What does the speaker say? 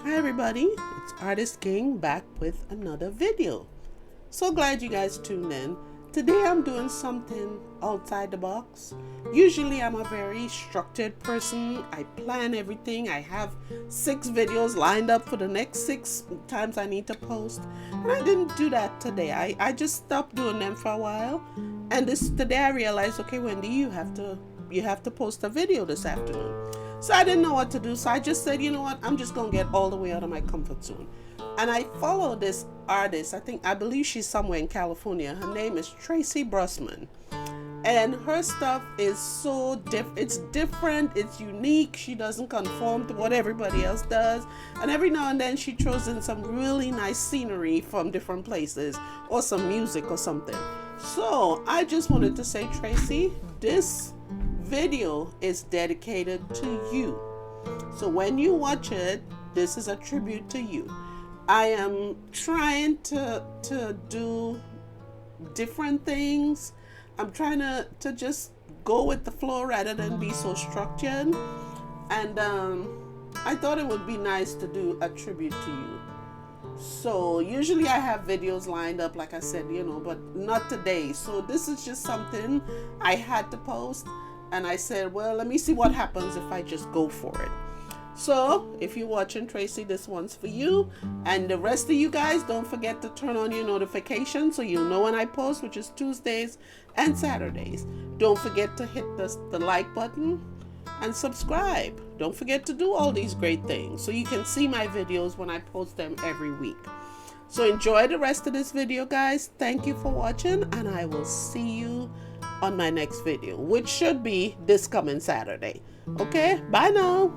Hi everybody, it's Artist King back with another video. So glad you guys tuned in. Today I'm doing something outside the box. Usually I'm a very structured person. I plan everything. I have 6 videos lined up for the next 6 times I need to post. And I didn't do that today. I just stopped doing them for a while. And today I realized, okay, Wendy, you have to post a video this afternoon. So I didn't know what to do. So I just said, you know what? I'm just going to get all the way out of my comfort zone. And I follow this artist. I believe she's somewhere in California. Her name is Tracy Brosman. And her stuff is so different. It's different. It's unique. She doesn't conform to what everybody else does. And every now and then she throws in some really nice scenery from different places or some music or something. So I just wanted to say, Tracy, this video is dedicated to you. So when you watch it, this is a tribute to you. I am trying to do different things. I'm trying to just go with the flow rather than be so structured. And I thought it would be nice to do a tribute to you. So usually I have videos lined up, like I said, but not today. So this is just something I had to post. And I said, well, let me see what happens if I just go for it. So if you're watching, Tracy, this one's for you. And the rest of you guys, don't forget to turn on your notifications so you'll know when I post, which is Tuesdays and Saturdays. Don't forget to hit the like button and subscribe. Don't forget to do all these great things so you can see my videos when I post them every week. So enjoy the rest of this video, guys. Thank you for watching, and I will see you on my next video, which should be this coming Saturday. Okay, bye now.